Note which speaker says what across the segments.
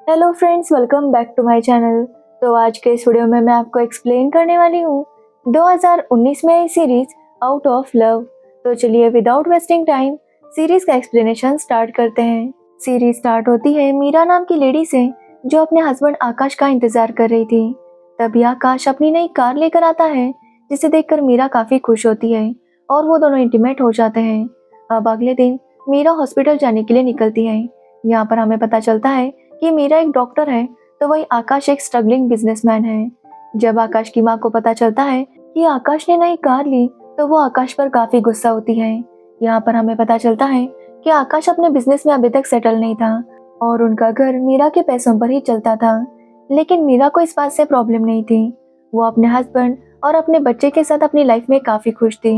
Speaker 1: Hello friends, welcome back to my channel. तो आज के इस वीडियो में मैं आपको एक्सप्लेन करने वाली हूँ 2019 में आई सीरीज आउट ऑफ लव। तो चलिए विदाउट वेस्टिंग टाइम सीरीज का एक्सप्लेनेशन स्टार्ट करते हैं। सीरीज स्टार्ट होती है मीरा नाम की लेडी से जो अपने हस्बैंड आकाश का इंतजार कर रही थी। तभी आकाश अपनी नई कार लेकर आता है जिसे देखकर मीरा काफी खुश होती है और वो दोनों इंटीमेट हो जाते हैं। अब अगले दिन मीरा हॉस्पिटल जाने के लिए निकलती है। यहाँ पर हमें पता चलता है कि मीरा एक डॉक्टर है तो वही आकाश एक स्ट्रगलिंग बिजनेसमैन है। जब आकाश की माँ को पता चलता है कि आकाश ने नई कार ली तो वो आकाश पर काफी गुस्सा होती है। यहाँ पर हमें पता चलता है कि आकाश अपने बिजनेस में अभी तक सेटल नहीं था और उनका घर मीरा के पैसों पर ही चलता था। लेकिन मीरा को इस बात से प्रॉब्लम नहीं थी। वो अपने हस्बैंड और अपने बच्चे के साथ अपनी लाइफ में काफी खुश थी।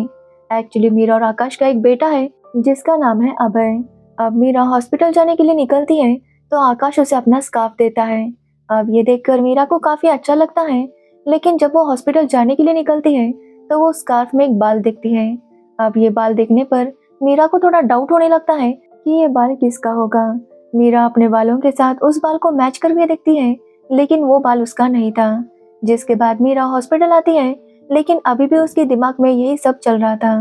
Speaker 1: एक्चुअली मीरा और आकाश का एक बेटा है जिसका नाम है अभय। अब मीरा हॉस्पिटल जाने के लिए निकलती है तो आकाश उसे अपना स्कार्फ देता है। अब ये देखकर मीरा को काफी अच्छा लगता है, लेकिन जब वो हॉस्पिटल जाने के लिए निकलती है तो वो स्कार्फ में एक बाल देखती है। अब ये बाल देखने पर मीरा को थोड़ा डाउट होने लगता है कि ये बाल किसका होगा। मीरा अपने बालों के साथ उस बाल को मैच करके देखती है, लेकिन वो बाल उसका नहीं था। जिसके बाद मीरा हॉस्पिटल आती है, लेकिन अभी भी उसके दिमाग में यही सब चल रहा था।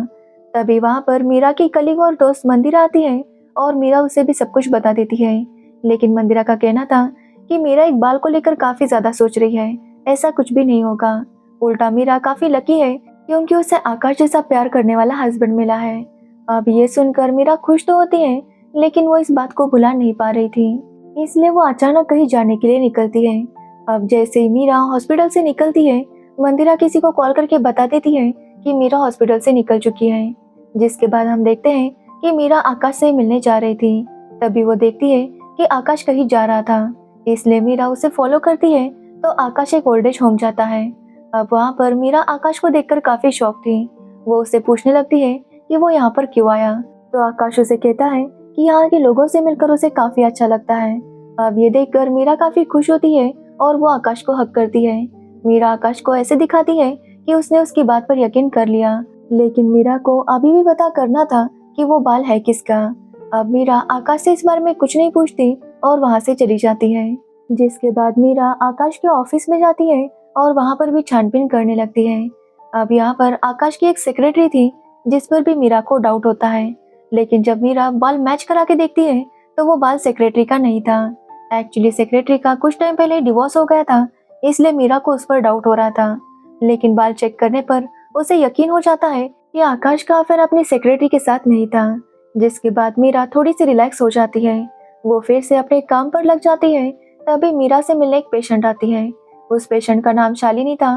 Speaker 1: तभी वहाँ पर मीरा की कलीग और दोस्त मंदिरा आती है और मीरा उसे भी सब कुछ बता देती है। लेकिन मंदिरा का कहना था कि मीरा एक बाल को लेकर काफी ज्यादा सोच रही है, ऐसा कुछ भी नहीं होगा। उल्टा मीरा काफी लकी है क्योंकि उसे आकाश जैसा प्यार करने वाला हस्बैंड मिला है। अब ये सुनकर मीरा खुश तो होती है, लेकिन वो इस बात को भुला नहीं पा रही थी, इसलिए वो अचानक कहीं जाने के लिए निकलती है। अब जैसे ही मीरा हॉस्पिटल से निकलती है, मंदिरा किसी को कॉल करके बता देती है कि मीरा हॉस्पिटल से निकल चुकी है। जिसके बाद हम देखते हैं कि मीरा आकाश से मिलने जा रही थी। तभी वो देखती है कि आकाश कहीं जा रहा था, इसलिए मीरा उसे फॉलो करती है तो आकाश एक ओल्ड एज होम जाता है। अब वहाँ पर मीरा आकाश को देखकर काफी शॉक थी। वो उससे पूछने लगती है कि वो यहाँ पर क्यों आया। तो आकाश उसे कहता है कि यहाँ के लोगों से मिलकर उसे काफी अच्छा लगता है। अब ये देखकर मीरा काफी खुश होती है और वो आकाश को हक करती है। मीरा आकाश को ऐसे दिखाती है कि उसने उसकी बात पर यकीन कर लिया, लेकिन मीरा को अभी भी पता करना था कि वो बाल है किसका। अब मीरा आकाश से इस बारे में कुछ नहीं पूछती और वहाँ से चली जाती है। जिसके बाद मीरा आकाश के ऑफिस में जाती है और वहाँ पर भी छानबीन करने लगती है। अब यहाँ पर आकाश की एक सेक्रेटरी थी जिस पर भी मीरा को डाउट होता है, लेकिन जब मीरा बाल मैच करा के देखती है तो वो बाल सेक्रेटरी का नहीं था। एक्चुअली सेक्रेटरी का कुछ टाइम पहले डिवोर्स हो गया था, इसलिए मीरा को उस पर डाउट हो रहा था। लेकिन बाल चेक करने पर उसे यकीन हो जाता है कि आकाश का अफेयर अपनी सेक्रेटरी के साथ नहीं था। जिसके बाद मीरा थोड़ी सी रिलैक्स हो जाती है। वो फिर से अपने काम पर लग जाती है। तभी मीरा से मिलने एक पेशेंट आती है। उस पेशेंट का नाम शालिनी था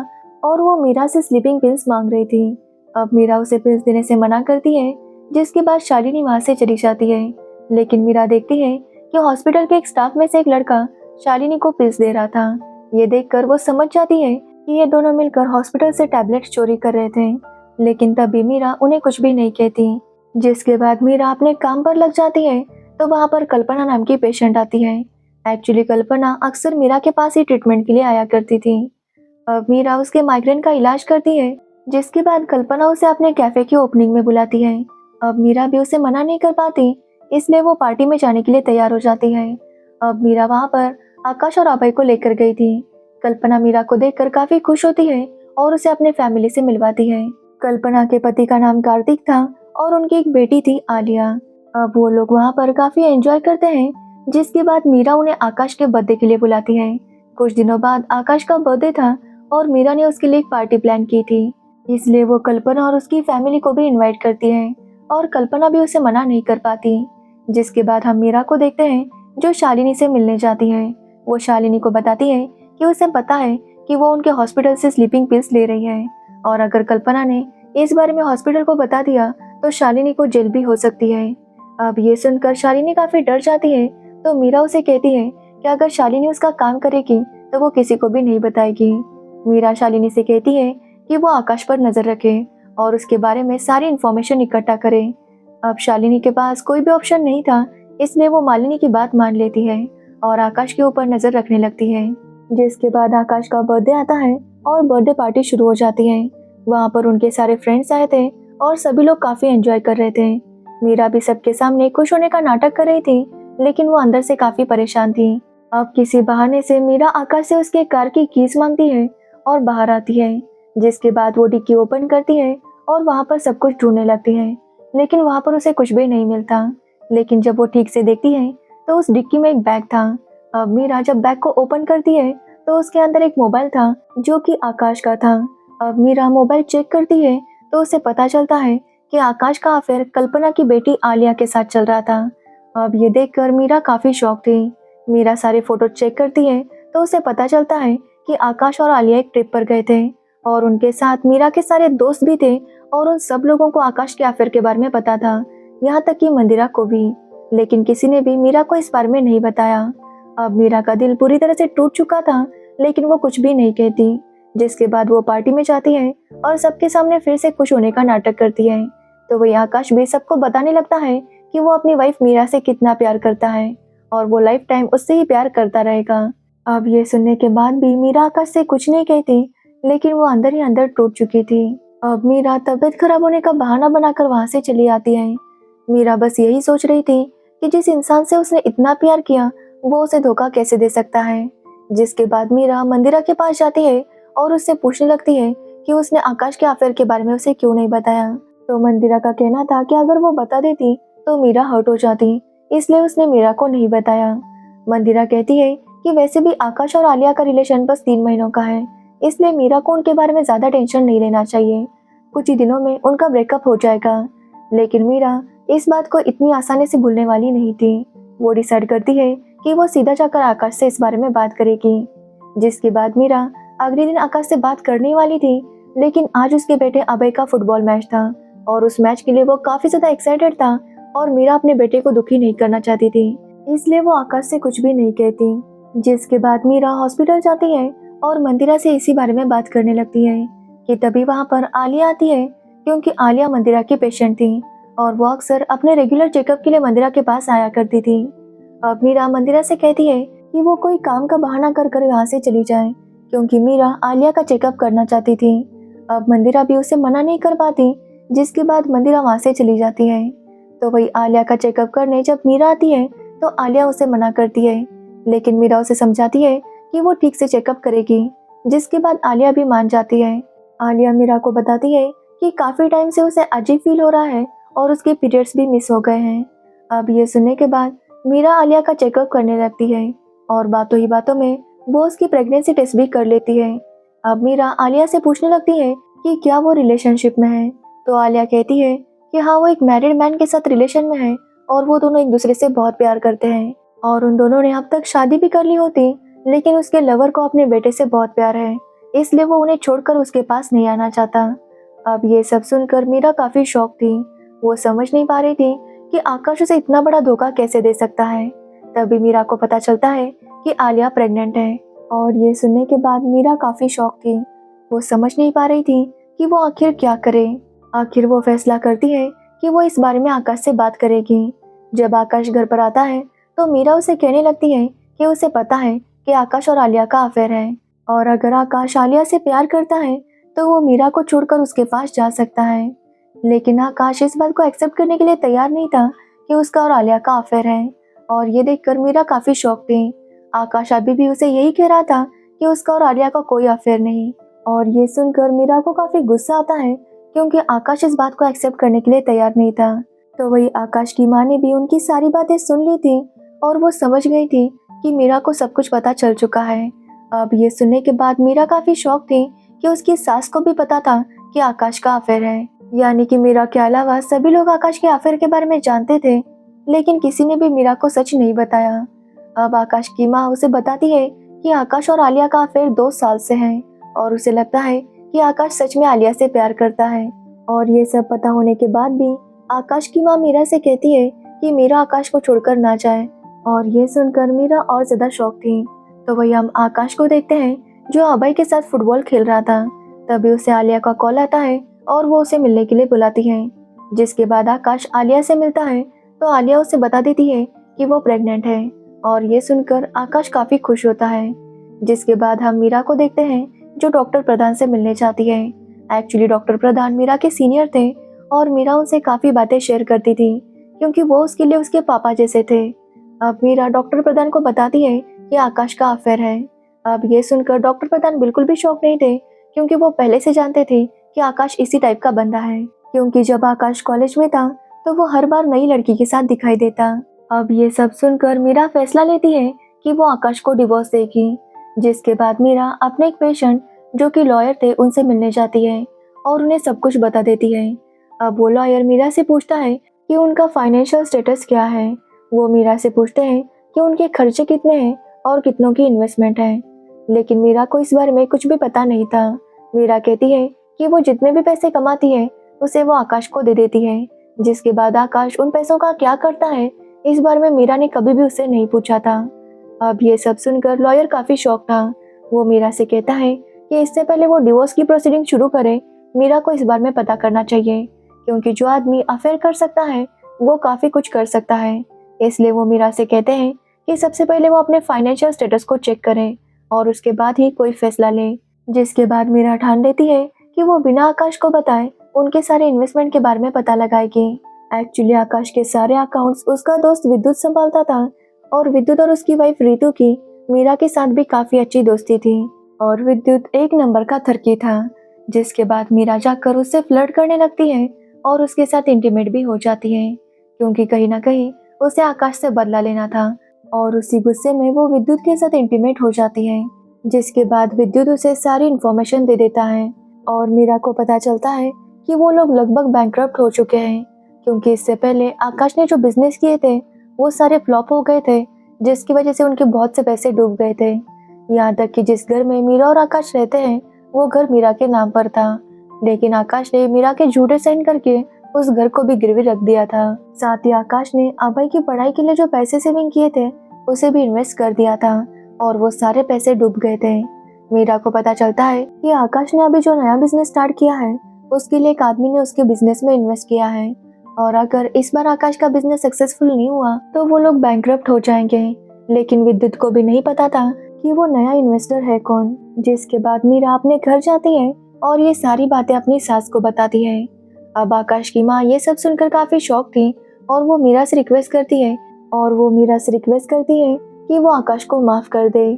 Speaker 1: और वो मीरा से स्लीपिंग पिल्स मांग रही थी। अब मीरा उसे पिल्स देने से मना करती है, जिसके बाद शालिनी वहाँ से चली जाती है। लेकिन मीरा देखती है कि हॉस्पिटल के एक स्टाफ में से एक लड़का शालिनी को पिल्स दे रहा था। ये देखकर वो समझ जाती है कि ये दोनों मिलकर हॉस्पिटल से टैबलेट चोरी कर रहे थे। लेकिन तभी मीरा उन्हें कुछ भी नहीं कहती। जिसके बाद मीरा अपने काम पर लग जाती है तो वहाँ पर कल्पना नाम की पेशेंट आती है। एक्चुअली कल्पना अक्सर मीरा के पास ही ट्रीटमेंट के लिए आया करती थी। अब मीरा उसके माइग्रेन का इलाज करती है। जिसके बाद कल्पना उसे अपने कैफे की ओपनिंग में बुलाती है। अब मीरा भी उसे मना नहीं कर पाती, इसलिए वो पार्टी में जाने के लिए तैयार हो जाती है। अब मीरा वहाँ पर आकाश और अभय को लेकर गई थी। कल्पना मीरा को देखकर काफी खुश होती है और उसे अपने फैमिली से मिलवाती है। कल्पना के पति का नाम कार्तिक था और उनकी एक बेटी थी आलिया। अब वो लोग वहाँ पर काफी एंजॉय करते हैं। जिसके बाद मीरा उन्हें आकाश के बर्थडे के लिए बुलाती है। कुछ दिनों बाद आकाश का बर्थडे था और मीरा ने उसके लिए एक पार्टी प्लान की थी, इसलिए वो कल्पना और उसकी फैमिली को भी इनवाइट करती है और कल्पना भी उसे मना नहीं कर पाती। जिसके बाद हम मीरा को देखते हैं जो शालिनी से मिलने जाती है। वो शालिनी को बताती है कि उसे पता है कि वो उनके हॉस्पिटल से स्लीपिंग पिल्स ले रही है और अगर कल्पना ने इस बारे में हॉस्पिटल को बता दिया तो शालिनी को जेल भी हो सकती है। अब ये सुनकर शालिनी काफी डर जाती है, तो मीरा उसे कहती है कि अगर शालिनी उसका काम करेगी तो वो किसी को भी नहीं बताएगी। मीरा शालिनी से कहती है कि वो आकाश पर नजर रखे और उसके बारे में सारी इन्फॉर्मेशन इकट्ठा करे। अब शालिनी के पास कोई भी ऑप्शन नहीं था, इसलिए वो मालिनी की बात मान लेती है और आकाश के ऊपर नजर रखने लगती है। जिसके बाद आकाश का बर्थडे आता है और बर्थडे पार्टी शुरू हो जाती है। वहाँ पर उनके सारे फ्रेंड्स आए थे और सभी लोग काफी एंजॉय कर रहे थे। मीरा भी सबके सामने खुश होने का नाटक कर रही थी, लेकिन वो अंदर से काफी परेशान थी अब किसी बहाने से मीरा आकाश से उसके कार की कीज मांगती है और बाहर आती है, जिसके बाद वो डिक्की ओपन करती है और वहाँ पर सब कुछ ढूंढने लगती है, लेकिन वहाँ पर उसे कुछ भी नहीं मिलता। लेकिन जब वो ठीक से देखती है तो उस डिक्की में एक बैग था। अब मीरा जब बैग को ओपन करती है तो उसके अंदर एक मोबाइल था जो कि आकाश का था। अब मीरा मोबाइल चेक करती है तो उसे पता चलता है कि आकाश का अफेयर कल्पना की बेटी आलिया के साथ चल रहा था। अब ये देखकर मीरा काफी शॉक थी। मीरा सारे फोटो चेक करती है तो उसे पता चलता है कि आकाश और आलिया एक ट्रिप पर गए थे और उनके साथ मीरा के सारे दोस्त भी थे और उन सब लोगों को आकाश के अफेयर के बारे में पता था, यहाँ तक कि मंदिरा को भी। लेकिन किसी ने भी मीरा को इस बारे में नहीं बताया। अब मीरा का दिल पूरी तरह से टूट चुका था, लेकिन वो कुछ भी नहीं कहती, जिसके बाद वो पार्टी में जाती है और सबके सामने फिर से खुश होने का नाटक करती है। तो वही आकाश भी सबको बताने लगता है कि वो अपनी वाइफ मीरा से कितना प्यार करता है और वो लाइफ टाइम उससे ही प्यार करता रहेगा। अब ये सुनने के बाद भी मीरा आकाश से कुछ नहीं कहती, लेकिन वो अंदर ही अंदर टूट चुकी थी। अब मीरा तबीयत खराब होने का बहाना बनाकर वहां से चली आती है। मीरा बस यही सोच रही थी कि जिस इंसान से उसने इतना प्यार किया वो उसे धोखा कैसे दे सकता है। जिसके बाद मीरा मंदिरा के पास जाती है और उससे पूछने लगती है कि उसने आकाश के अफेयर के बारे में उसे क्यों नहीं बताया। तो मंदिरा का कहना था कि अगर वो बता देती तो मीरा हर्ट हो जाती, इसलिए उसने मीरा को नहीं बताया। मंदिरा कहती है कि वैसे भी आकाश और आलिया का रिलेशन बस 3 महीनों का है, इसलिए मीरा को उनके बारे में ज्यादा टेंशन नहीं लेना चाहिए, कुछ ही दिनों में उनका ब्रेकअप हो जाएगा। लेकिन मीरा इस बात को इतनी आसानी से भूलने वाली नहीं थी। वो डिसाइड करती है कि वो सीधा जाकर आकाश से इस बारे में बात करेगी। जिसके बाद मीरा अगले दिन आकाश से बात करने वाली थी, लेकिन आज उसके बेटे अभय का फुटबॉल मैच था और उस मैच के लिए वो काफी ज्यादा एक्साइटेड था और मीरा अपने बेटे को दुखी नहीं करना चाहती थी, इसलिए वो आकाश से कुछ भी नहीं कहती। जिसके बाद मीरा हॉस्पिटल जाती है और मंदिरा से इसी बारे में बात करने लगती है कि तभी वहाँ पर आलिया आती है, क्योंकि आलिया मंदिरा की पेशेंट थी और वो अक्सर अपने रेगुलर चेकअप के लिए मंदिरा के पास आया करती थी। अब मीरा मंदिरा से कहती है कि वो कोई काम का बहाना कर कर यहाँ से चली जाए, क्योंकि मीरा आलिया का चेकअप करना चाहती थी। अब मंदिरा भी उसे मना नहीं कर पाती, जिसके बाद मंदिरा वहाँ से चली जाती है। तो वही आलिया का चेकअप करने जब मीरा आती है तो आलिया उसे मना करती है, लेकिन मीरा उसे समझाती है कि वो ठीक से चेकअप करेगी, जिसके बाद आलिया भी मान जाती है। आलिया मीरा को बताती है कि काफी टाइम से उसे अजीब फील हो रहा है और उसके पीरियड्स भी मिस हो गए हैं। अब ये सुनने के बाद मीरा आलिया का चेकअप करने लगती है और बातों ही बातों में वो उसकी प्रेगनेंसी टेस्ट भी कर लेती है। अब मीरा आलिया से पूछने लगती है कि क्या वो रिलेशनशिप में है। तो आलिया कहती है कि हाँ, वो एक मैरिड मैन के साथ रिलेशन में है और वो दोनों एक दूसरे से बहुत प्यार करते हैं और उन दोनों ने अब तक शादी भी कर ली होती, लेकिन उसके लवर को अपने बेटे से बहुत प्यार है, इसलिए वो उन्हें छोड़कर उसके पास नहीं आना चाहता। अब ये सब सुनकर मीरा काफी शॉक थी। वो समझ नहीं पा रही थी कि आकाश उसे इतना बड़ा धोखा कैसे दे सकता है। तभी मीरा को पता चलता है कि आलिया प्रेग्नेंट है और ये सुनने के बाद मीरा काफी शॉक थी। वो समझ नहीं पा रही थी कि वो आखिर क्या करे। आखिर वो फैसला करती है कि वो इस बारे में आकाश से बात करेगी। जब आकाश घर पर आता है तो मीरा उसे कहने लगती है कि उसे पता है कि आकाश और आलिया का अफेयर है और अगर आकाश आलिया से प्यार करता है तो वो मीरा को छोड़कर उसके पास जा सकता है। लेकिन आकाश इस बात को एक्सेप्ट करने के लिए तैयार नहीं था कि उसका और आलिया का अफेयर है और ये देखकर मीरा काफी शॉक थी। आकाश अभी भी उसे यही कह रहा था कि उसका और आलिया का कोई अफेयर नहीं और ये सुनकर मीरा को काफी गुस्सा आता है, क्योंकि आकाश इस बात को एक्सेप्ट करने के लिए तैयार नहीं था। तो वही आकाश की माँ ने भी उनकी सारी बातें सुन ली थी और वो समझ गई थी कि मीरा को सब कुछ पता चल चुका है। अब ये सुनने के बाद मीरा काफी शॉक थी कि उसकी सास को भी पता था कि आकाश का अफेयर है, यानी कि मीरा के अलावा सभी लोग आकाश के अफेयर के बारे में जानते थे, लेकिन किसी ने भी मीरा को सच नहीं बताया। अब आकाश की माँ उसे बताती है कि आकाश और आलिया का अफेयर 2 साल से है और उसे लगता है कि आकाश सच में आलिया से प्यार करता है। और ये सब पता होने के बाद भी आकाश की माँ मीरा से कहती है कि मीरा आकाश को छोड़कर ना जाए और ये सुनकर मीरा और ज्यादा शॉक थी। तो वही हम आकाश को देखते हैं जो अभय के साथ फुटबॉल खेल रहा था। तभी उसे आलिया का कॉल आता है और वो उसे मिलने के लिए बुलाती है। जिसके बाद आकाश आलिया से मिलता है तो आलिया उसे बता देती है कि वो प्रेग्नेंट है और ये सुनकर आकाश काफी खुश होता है। जिसके बाद हम मीरा को देखते हैं जो डॉक्टर प्रधान से मिलने चाहती है। एक्चुअली डॉक्टर प्रधान मीरा के सीनियर थे और मीरा उनसे काफी बातें शेयर करती थी, क्योंकि वो उसके लिए उसके पापा जैसे थे। अब मीरा डॉक्टर प्रधान को बताती है कि आकाश का अफेयर है। अब ये सुनकर डॉक्टर प्रधान बिल्कुल भी शॉक नहीं थे, क्योंकि वो पहले से जानते थे कि आकाश इसी टाइप का बंदा है। क्योंकि जब आकाश कॉलेज में था तो वो हर बार नई लड़की के साथ दिखाई देता। अब ये सब सुनकर मीरा फैसला लेती है कि वो आकाश को डिवोर्स देगी। जिसके बाद मीरा अपने एक पेशेंट जो कि लॉयर थे उनसे मिलने जाती है और उन्हें सब कुछ बता देती है। अब वो लॉयर मीरा से पूछता है कि उनका फाइनेंशियल स्टेटस क्या है। वो मीरा से पूछते हैं कि उनके खर्चे कितने हैं और कितनों की इन्वेस्टमेंट है। लेकिन मीरा को इस बारे में कुछ भी पता नहीं था। मीरा कहती है कि वो जितने भी पैसे कमाती है उसे वो आकाश को दे देती है। जिसके बाद आकाश उन पैसों का क्या करता है इस बारे में मीरा ने कभी भी उससे नहीं पूछा था। अब ये सब सुनकर लॉयर काफी शॉक था। वो मीरा से कहता है कि इससे पहले वो डिवोर्स की प्रोसीडिंग शुरू करे, मीरा को इस बारे में पता करना चाहिए, क्योंकि जो आदमी अफेयर कर सकता है वो काफी कुछ कर सकता है। इसलिए वो मीरा से कहते हैं कि सबसे पहले वो अपने फाइनेंशियल स्टेटस को चेक करें और उसके बाद ही कोई फैसला ले। जिसके बाद मीरा ठान लेती है कि वो बिना आकाश को बताए उनके सारे इन्वेस्टमेंट के बारे में पता लगाएगी। एक्चुअली आकाश के सारे अकाउंट्स उसका दोस्त विद्युत संभालता था और विद्युत और उसकी वाइफ रितु की मीरा के साथ भी काफी अच्छी दोस्ती थी और विद्युत एक नंबर का थरकी था। जिसके बाद मीरा जाकर उससे फ्लर्ट करने लगती है और उसके साथ इंटीमेट भी हो जाती है, क्योंकि कहीं ना कहीं उसे आकाश से बदला लेना था और उसी गुस्से में वो विद्युत के साथ इंटीमेट हो जाती है। जिसके बाद विद्युत उसे सारी इन्फॉर्मेशन दे देता है और मीरा को पता चलता है कि वो लोग लगभग बैंकरप्ट हो चुके हैं, क्योंकि इससे पहले आकाश ने जो बिजनेस किए थे वो सारे फ्लॉप हो गए थे, जिसकी वजह से उनके बहुत से पैसे डूब गए थे। यहाँ तक कि जिस घर में मीरा और आकाश रहते हैं वो घर मीरा के नाम पर था, लेकिन आकाश ने मीरा के झूठे साइन करके उस घर को भी गिरवी रख दिया था। साथ ही आकाश ने अभय की पढ़ाई के लिए जो पैसे सेविंग किए थे उसे भी इन्वेस्ट कर दिया था और वो सारे पैसे डूब गए थे। मीरा को पता चलता है कि आकाश ने अभी जो नया बिजनेस स्टार्ट किया है उसके लिए एक आदमी ने उसके बिजनेस में इन्वेस्ट किया है और अगर इस बार आकाश का बिजनेस सक्सेसफुल नहीं हुआ तो वो लोग बैंकरप्ट हो जाएंगे। लेकिन विद्युत को भी नहीं पता था कि वो नया इन्वेस्टर है कौन। जिसके बाद मीरा अपने घर जाती है और ये सारी बातें अपनी सास को बताती है। अब आकाश की माँ ये सब सुनकर काफी शॉक थी और वो मीरा से रिक्वेस्ट करती है कि वो आकाश को माफ कर दे।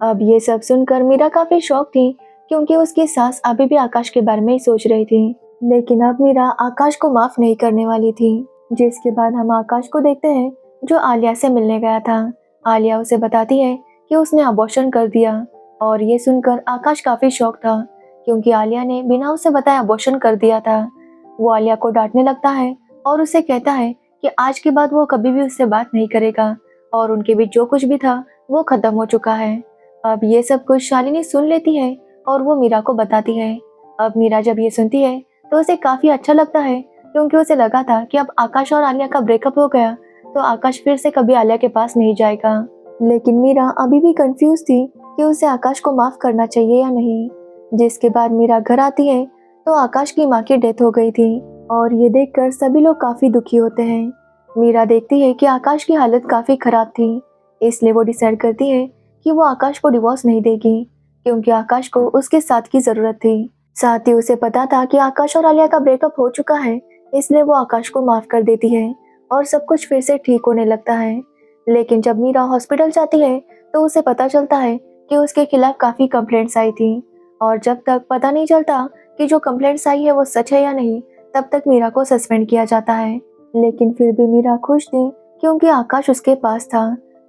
Speaker 1: अब ये सब सुनकर मीरा काफी शॉक थी, क्योंकि उसकी सास अभी भी आकाश के बारे में ही सोच रही थी। लेकिन अब मीरा आकाश को माफ नहीं करने वाली थी। जिसके बाद हम आकाश को देखते हैं जो आलिया से मिलने गया था। आलिया उसे बताती है कि उसने अबॉर्शन कर दिया और ये सुनकर आकाश काफी शॉक था, क्योंकि आलिया ने बिना उसे बताए अबॉर्शन कर दिया था। वो आलिया को डांटने लगता है और उसे कहता है कि आज के बाद वो कभी भी उससे बात नहीं करेगा और उनके बीच जो कुछ भी था वो खत्म हो चुका है। अब ये सब कुछ शालिनी सुन लेती है और वो मीरा को बताती है। अब मीरा जब ये सुनती है तो उसे काफी अच्छा लगता है, क्योंकि उसे लगा था कि अब आकाश और आलिया का ब्रेकअप हो गया तो आकाश फिर से कभी आलिया के पास नहीं जाएगा। लेकिन मीरा अभी भी कंफ्यूज थी कि उसे आकाश को माफ करना चाहिए या नहीं। जिसके बाद मीरा घर आती है तो आकाश की माँ की डेथ हो गई थी और ये देखकर सभी लोग काफी दुखी होते हैं। मीरा देखती है कि आकाश की हालत काफी खराब थी, इसलिए वो डिसाइड करती है कि वो आकाश को डिवोर्स नहीं देगी, क्योंकि आकाश को उसके साथ की जरूरत थी। साथ ही उसे पता था कि आकाश और आलिया का ब्रेकअप हो चुका है, इसलिए वो आकाश को माफ कर देती है और सब कुछ फिर से ठीक होने लगता है। लेकिन जब मीरा हॉस्पिटल जाती है तो उसे पता चलता है कि उसके खिलाफ काफी कंप्लेंट्स आई थी और जब तक पता नहीं चलता कि जो कंप्लेंट्स आई है वो सच है या नहीं, तब तक मीरा को सस्पेंड किया जाता है। लेकिन फिर भी मीरा खुश थी, क्योंकि आकाश उसके पास था।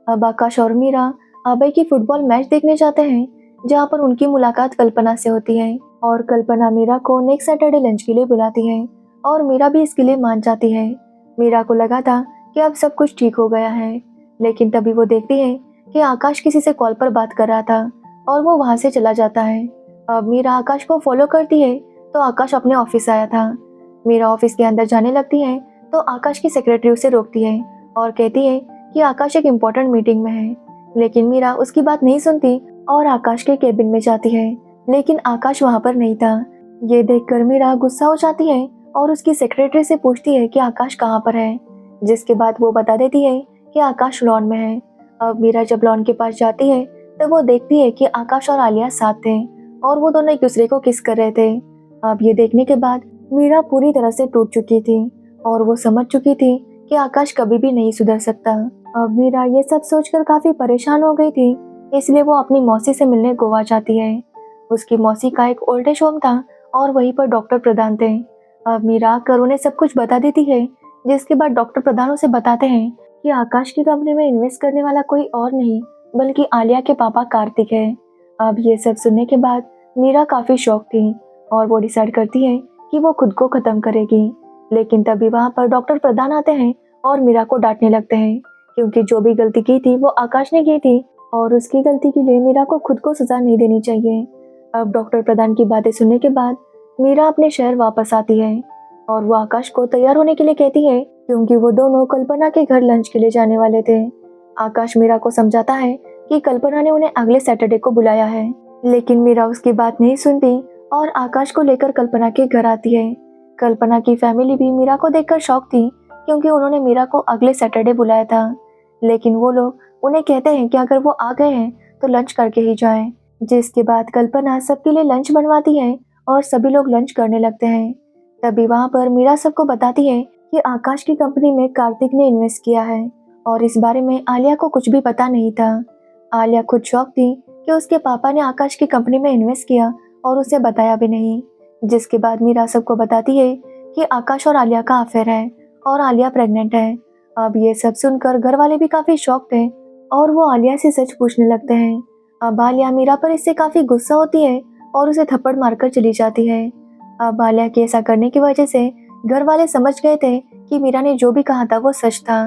Speaker 1: अब आकाश और मीरा अभय की फुटबॉल मैच देखने जाते हैं, जहाँ पर उनकी मुलाकात कल्पना से होती है और कल्पना मीरा को नेक्स्ट सैटरडे लंच के लिए बुलाती है और मीरा भी इसके लिए मान जाती है। मीरा को लगा था कि अब सब कुछ ठीक हो गया है, लेकिन तभी वो देखती है कि आकाश किसी से कॉल पर बात कर रहा था और वो वहाँ से चला जाता है। अब मीरा आकाश को फॉलो करती है तो आकाश अपने ऑफिस आया था। मीरा ऑफिस के अंदर जाने लगती है तो आकाश की सेक्रेटरी उसे रोकती है और कहती है कि आकाश एक इम्पोर्टेंट मीटिंग में है। लेकिन मीरा उसकी बात नहीं सुनती और आकाश के केबिन में जाती है, लेकिन आकाश वहाँ पर नहीं था। ये देखकर मीरा गुस्सा हो जाती है और उसकी सेक्रेटरी से पूछती है कि आकाश कहाँ पर है। जिसके बाद वो बता देती है कि आकाश लॉन में है। अब मीरा जब लॉन के पास जाती है तो वो देखती है कि आकाश और आलिया साथ थे और वो दोनों एक दूसरे को किस कर रहे थे। अब ये देखने के बाद मीरा पूरी तरह से टूट चुकी थी और वो समझ चुकी थी कि आकाश कभी भी नहीं सुधर सकता। अब मीरा ये सब सोचकर काफी परेशान हो गई थी, इसलिए वो अपनी मौसी से मिलने गोवा जाती है। उसकी मौसी का एक ओल्ड एज होम था और वहीं पर डॉक्टर प्रधान थे। अब मीरा आकर उन्हें सब कुछ बता देती है, जिसके बाद डॉक्टर प्रधान उसे बताते हैं कि आकाश की कंपनी में इन्वेस्ट करने वाला कोई और नहीं बल्कि आलिया के पापा कार्तिक है। अब ये सब सुनने के बाद मीरा काफी शॉक थी और वो डिसाइड करती है कि वो खुद को खत्म करेगी। लेकिन तभी वहाँ पर डॉक्टर प्रधान आते हैं और मीरा को डांटने लगते हैं, क्योंकि जो भी गलती की थी वो आकाश ने की थी और उसकी गलती के लिए मीरा को खुद को सजा नहीं देनी चाहिए। अब डॉक्टर प्रधान की बातें सुनने के बाद मीरा अपने शहर वापस आती है और वो आकाश को तैयार होने के लिए कहती है, क्योंकि वो दोनों कल्पना के घर लंच के लिए जाने वाले थे। आकाश मीरा को समझाता है कि कल्पना ने उन्हें अगले सैटरडे को बुलाया है, लेकिन मीरा उसकी बात नहीं सुनती और आकाश को लेकर कल्पना के घर आती है। कल्पना की फैमिली भी मीरा को देखकर शॉक थी, क्योंकि उन्होंने मीरा को अगले सैटरडे बुलाया था, लेकिन वो लोग उन्हें कहते हैं कि अगर वो आ गए हैं तो लंच करके ही जाएं। जिसके बाद कल्पना सबके लिए लंच बनवाती है और सभी लोग लंच करने लगते हैं। तभी वहाँ पर मीरा सबको बताती है कि आकाश की कंपनी में कार्तिक ने इन्वेस्ट किया है और इस बारे में आलिया को कुछ भी पता नहीं था। आलिया खुद शॉक थी कि उसके पापा ने आकाश की कंपनी में इन्वेस्ट किया और उसे बताया भी नहीं। जिसके बाद मीरा सबको बताती है कि आकाश और आलिया का अफेयर है और आलिया प्रेग्नेंट है। अब ये सब सुनकर घर वाले भी काफी शॉक थे और वो आलिया से सच पूछने लगते हैं। अब आलिया मीरा पर इससे काफी गुस्सा होती है और उसे थप्पड़ मारकर चली जाती है। अब आलिया के ऐसा करने की वजह से घर वाले समझ गए थे कि मीरा ने जो भी कहा था वो सच था।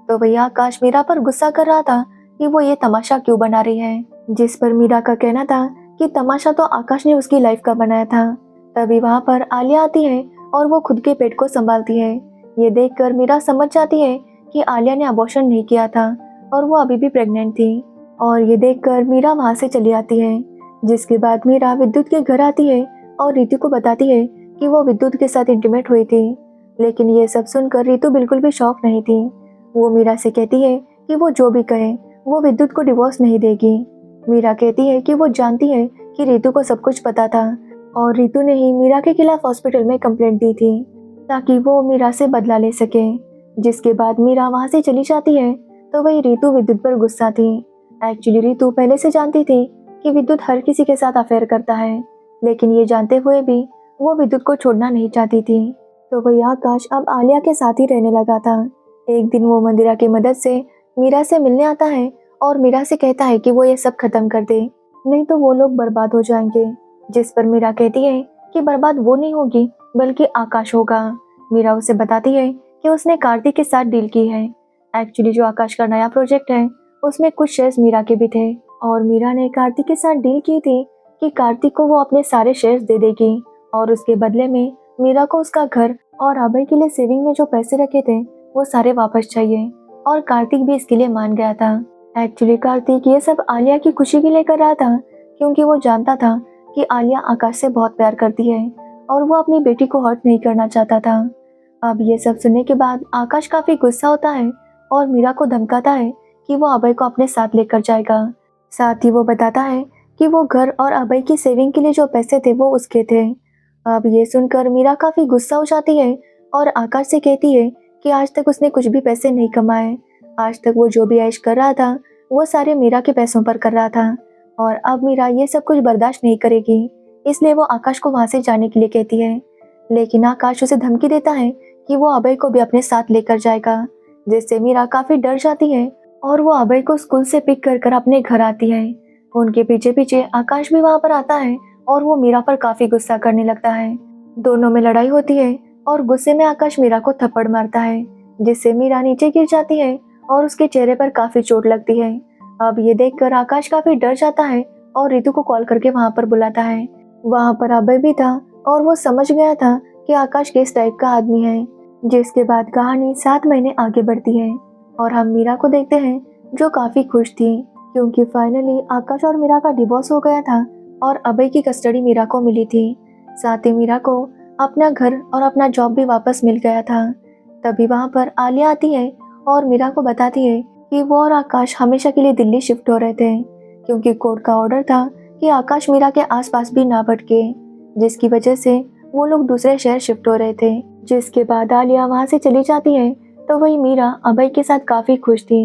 Speaker 1: तो भैया आकाश मीरा पर गुस्सा कर रहा था कि वो ये तमाशा क्यों बना रही है, जिस पर मीरा का कहना था कि तमाशा तो आकाश ने उसकी लाइफ का बनाया था। तभी वहाँ पर आलिया आती है और वो खुद के पेट को संभालती है। ये देखकर मीरा समझ जाती है कि आलिया ने अबॉर्शन नहीं किया था और वो अभी भी प्रेग्नेंट थी। और ये देखकर मीरा वहाँ से चली आती है। जिसके बाद मीरा विद्युत के घर आती है और रितु को बताती है कि वो विद्युत के साथ इंटीमेट हुई थी। लेकिन ये सब सुनकर रितु बिल्कुल भी शॉक नहीं थी। वो मीरा से कहती है कि वो जो भी कहे वो विद्युत को डिवोर्स नहीं देगी। मीरा कहती है कि वो जानती है कि रितु को सब कुछ पता था और रितु ने ही मीरा के खिलाफ हॉस्पिटल में कंप्लेंट दी थी ताकि वो मीरा से बदला ले सके। जिसके बाद मीरा वहाँ से चली जाती है तो वही रितु विद्युत पर गुस्सा थी। एक्चुअली रितु पहले से जानती थी कि विद्युत हर किसी के साथ अफेयर करता है, लेकिन ये जानते हुए भी वो विद्युत को छोड़ना नहीं चाहती थी। तो वही आकाश अब आलिया के साथ ही रहने लगा था। एक दिन वो मंदिरा की मदद से मीरा से मिलने आता है और मीरा से कहता है कि वो ये सब खत्म कर दे, नहीं तो वो लोग बर्बाद हो जाएंगे। जिस पर मीरा कहती है कि बर्बाद वो नहीं होगी बल्कि आकाश होगा। मीरा उसे बताती है कि उसने कार्तिक के साथ डील की है। एक्चुअली जो आकाश का नया प्रोजेक्ट है उसमें कुछ शेयर्स मीरा के भी थे और मीरा ने कार्तिक के साथ डील की थी कि कार्तिक को वो अपने सारे शेयर्स दे देगी और उसके बदले में मीरा को उसका घर और अभय के लिए सेविंग में जो पैसे रखे थे वो सारे वापस चाहिए। और कार्तिक भी इसके लिए मान गया था। एक्चुअली कार्तिक ये सब आलिया की खुशी के लिए कर रहा था, क्योंकि वो जानता था कि आलिया आकाश से बहुत प्यार करती है और वो अपनी बेटी को हर्ट नहीं करना चाहता था। अब ये सब सुनने के बाद आकाश काफी गुस्सा होता है और मीरा को धमकाता है कि वो अभय को अपने साथ लेकर जाएगा। साथ ही वो बताता है कि वो घर और अभय की सेविंग के लिए जो पैसे थे वो उसके थे। अब ये सुनकर मीरा काफी गुस्सा हो जाती है और आकाश से कहती है कि आज तक उसने कुछ भी पैसे नहीं कमाए। आज तक वो जो भी ऐश कर रहा था वो सारे मीरा के पैसों पर कर रहा था और अब मीरा ये सब कुछ बर्दाश्त नहीं करेगी, इसलिए वो आकाश को वहाँ से जाने के लिए कहती है। लेकिन आकाश उसे धमकी देता है कि वो अभय को भी अपने साथ लेकर जाएगा, जिससे मीरा काफी डर जाती है और वो अभय को स्कूल से पिक कर अपने घर आती है। उनके पीछे पीछे आकाश भी वहाँ पर आता है और वो मीरा पर काफी गुस्सा करने लगता है। दोनों में लड़ाई होती है और गुस्से में आकाश मीरा को थप्पड़ मारता है, जिससे मीरा नीचे गिर जाती है और उसके चेहरे पर काफी चोट लगती है। अब ये देखकर आकाश काफी डर जाता है और रितु को कॉल करके वहाँ पर बुलाता है। वहाँ पर अभय भी था और वो समझ गया था कि आकाश किस टाइप का आदमी है। जिसके बाद कहानी 7 महीने आगे बढ़ती है और हम मीरा को देखते हैं जो काफी खुश थी, क्योंकि फाइनली आकाश और मीरा का डिवोर्स हो गया था और अभय की कस्टडी मीरा को मिली थी। साथ ही मीरा को अपना घर और अपना जॉब भी वापस मिल गया था। तभी वहाँ पर आलिया आती है और मीरा को बताती है कि वो और आकाश हमेशा के लिए दिल्ली शिफ्ट हो रहे थे, क्योंकि कोर्ट का ऑर्डर था कि आकाश मीरा के आसपास भी ना भटके, जिसकी वजह से वो लोग दूसरे शहर शिफ्ट हो रहे थे। जिसके बाद आलिया वहाँ से चली जाती है तो वही मीरा अभय के साथ काफी खुश थी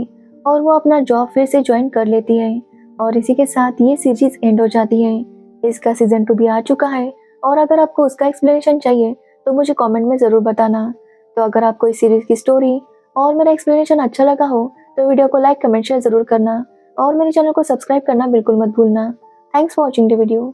Speaker 1: और वो अपना जॉब फिर से ज्वाइन कर लेती है। और इसी के साथ ये सीरीज एंड हो जाती है। इसका सीजन 2 भी आ चुका है और अगर आपको उसका एक्सप्लेनेशन चाहिए तो मुझे कमेंट में ज़रूर बताना। तो अगर आपको इस सीरीज़ की स्टोरी और मेरा एक्सप्लेनेशन अच्छा लगा हो तो वीडियो को लाइक कमेंट शेयर ज़रूर करना और मेरे चैनल को सब्सक्राइब करना बिल्कुल मत भूलना। Thanks for watching the video.